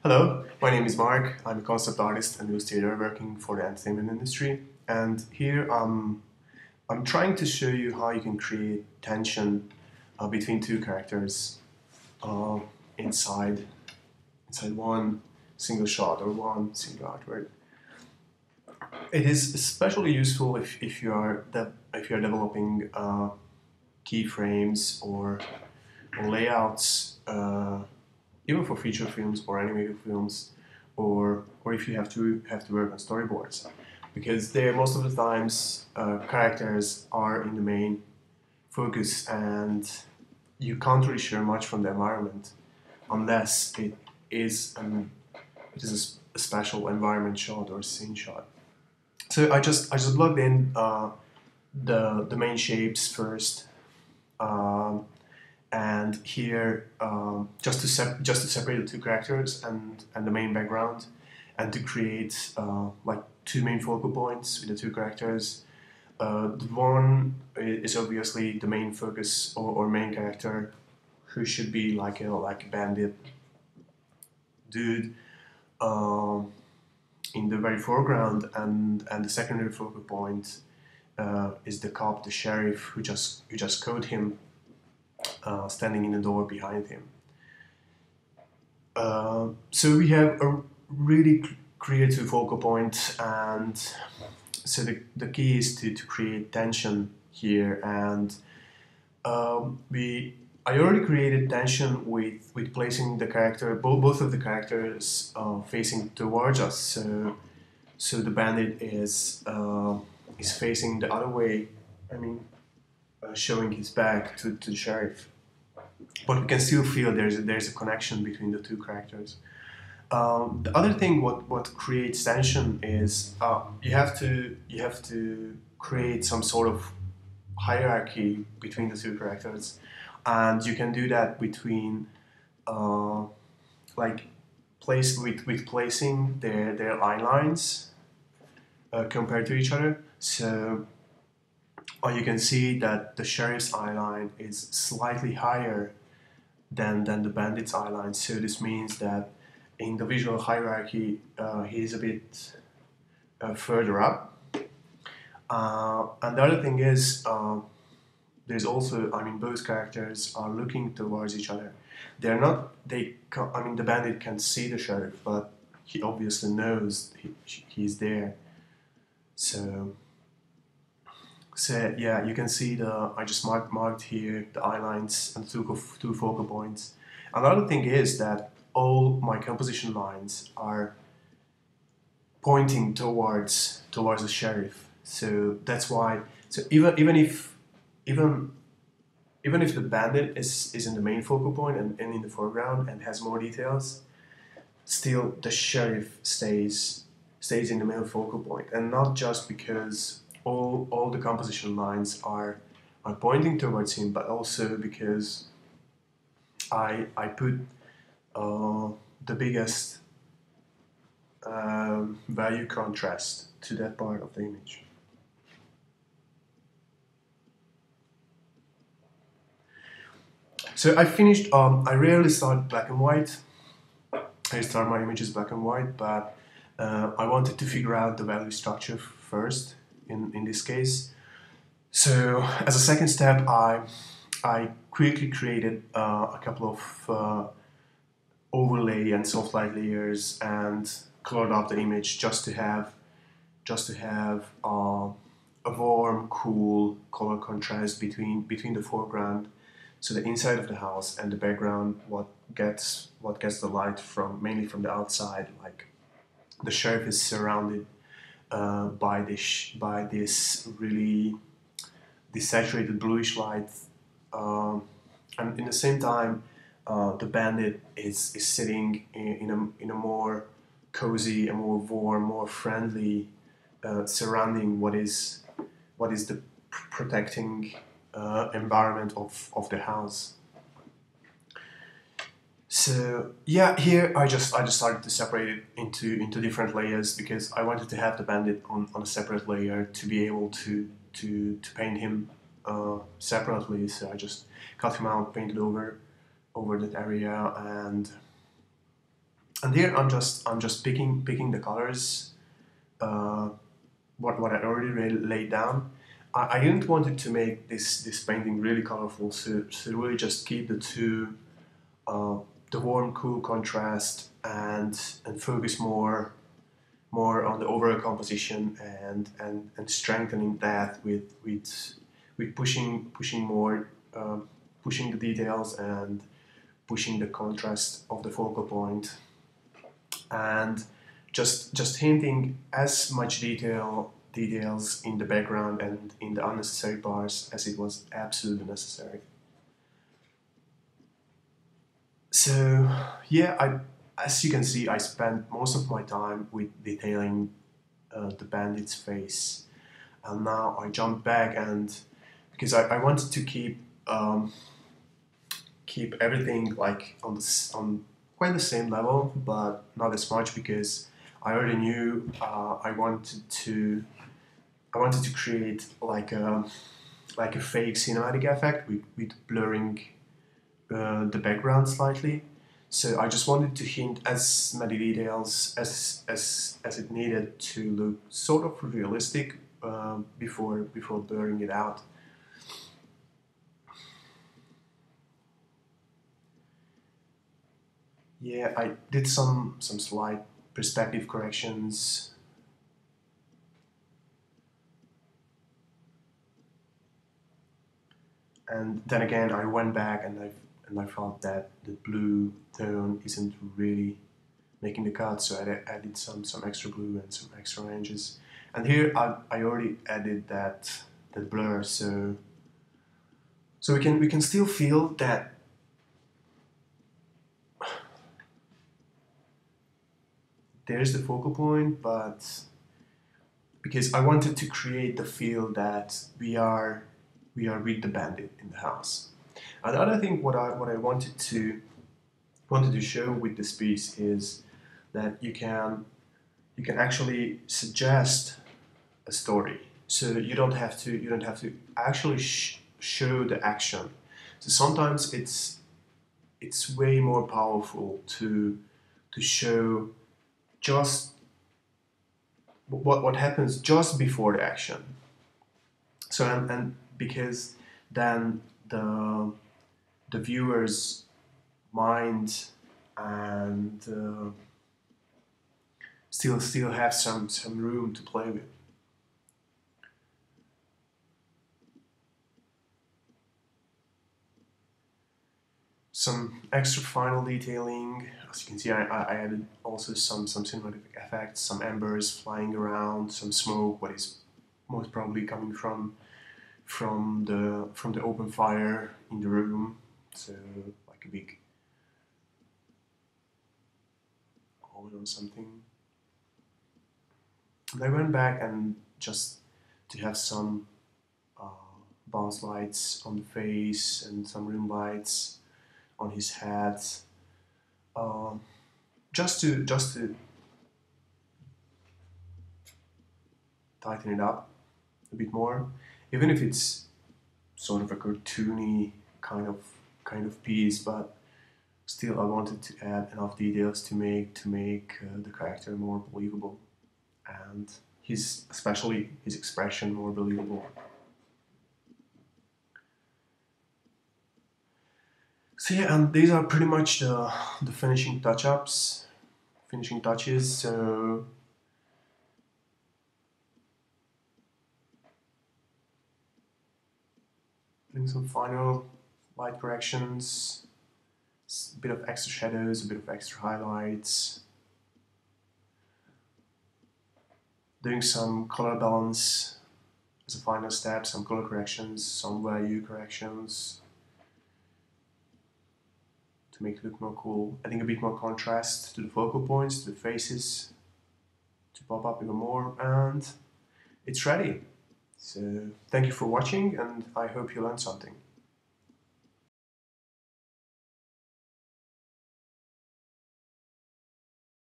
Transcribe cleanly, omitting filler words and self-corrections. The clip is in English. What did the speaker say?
Hello, my name is Mark. I'm a concept artist and illustrator working for the entertainment industry. And here I'm trying to show you how you can create tension between two characters uh, inside one single shot or one single artwork. It is especially useful if if you are developing keyframes or layouts. Even for feature films or animated films, or if you have to work on storyboards, because there most of the times characters are in the main focus, and you can't really share much from the environment unless it is a special environment shot or scene shot. So I just plugged in the main shapes first. And here just to separate the two characters and the main background, and to create like two main focal points with the two characters. The one is obviously the main focus or main character, who should be like a bandit dude in the very foreground, and the secondary focal point is the cop, the sheriff, who just caught him standing in the door behind him. So we have a really creative focal point, and so the key is to create tension here. And I already created tension with placing the character, both of the characters facing towards us. So the bandit is facing the other way. I mean, showing his back to the sheriff, but we can still feel there's a connection between the two characters. The other thing what creates tension is you have to create some sort of hierarchy between the two characters, and you can do that between like with placing their eye lines compared to each other. So you can see that the sheriff's eye line is slightly higher than the bandit's eye line. So this means that in the visual hierarchy, he's a bit further up. And the other thing is, there's also, I mean, both characters are looking towards each other. They're not, I mean, the bandit can see the sheriff, but he obviously knows he's there. So yeah, you can see I just marked here the eye lines and two focal points. Another thing is that all my composition lines are pointing towards the sheriff. So that's why. So even if the bandit is in the main focal point and in the foreground and has more details, still the sheriff stays in the main focal point, and not just because all the composition lines are pointing towards him, but also because I put the biggest value contrast to that part of the image. So I finished. I rarely start black and white. I start my images black and white, but I wanted to figure out the value structure first. In this case, so as a second step, I quickly created a couple of overlay and soft light layers and colored up the image just to have a warm, cool color contrast between the foreground, so the inside of the house, and the background, what gets the light mainly from the outside. Like the sheriff is surrounded by this really desaturated bluish light, and in the same time, the bandit is sitting in a more cozy, a more warm, more friendly surrounding what is the protecting environment of the house. So yeah, here I just started to separate it into different layers, because I wanted to have the bandit on a separate layer to be able to paint him separately. So I just cut him out, painted over that area, and And here I'm just picking the colors, what I already laid down. I didn't want it to make this painting really colorful, so really just keep the two, uh, the warm cool contrast, and focus more on the overall composition, and strengthening that with pushing more, pushing the details and pushing the contrast of the focal point, and just hinting as much details in the background and in the unnecessary parts as it was absolutely necessary. So yeah, as you can see, I spent most of my time with detailing the bandit's face, and now I jumped back, and because I wanted to keep everything like on quite the same level, but not as much, because I already knew I wanted to create like a fake cinematic effect with blurring the background slightly. So I just wanted to hint as many details as it needed to look sort of realistic, before blurring it out. Yeah, I did some slight perspective corrections. And then again, I went back and I felt that the blue tone isn't really making the cut, so I added some extra blue and some extra oranges. And here I already added that blur, so we can still feel that there's the focal point, but because I wanted to create the feel that we are with the bandit in the house. And the other thing, what I wanted to show with this piece is that you can actually suggest a story. So you don't have to actually show the action. So sometimes it's way more powerful to show just what happens just before the action. So and because then the viewer's mind and still have some room to play with. Some extra final detailing. As you can see, I added also some cinematic effects, some embers flying around, some smoke, what is most probably coming from the open fire in the room. So like a big oven or something. And I went back and just to have some bounce lights on the face and some rim lights on his head, just to tighten it up a bit more, even if it's sort of a cartoony kind of piece, but still I wanted to add enough details to make the character more believable, and especially his expression more believable. So yeah, and these are pretty much the finishing touches. So doing some final light corrections, a bit of extra shadows, a bit of extra highlights, doing some color balance as a final step, some color corrections, some value corrections to make it look more cool, adding a bit more contrast to the focal points, to the faces, to pop up even more, and it's ready. So thank you for watching, and I hope you learned something.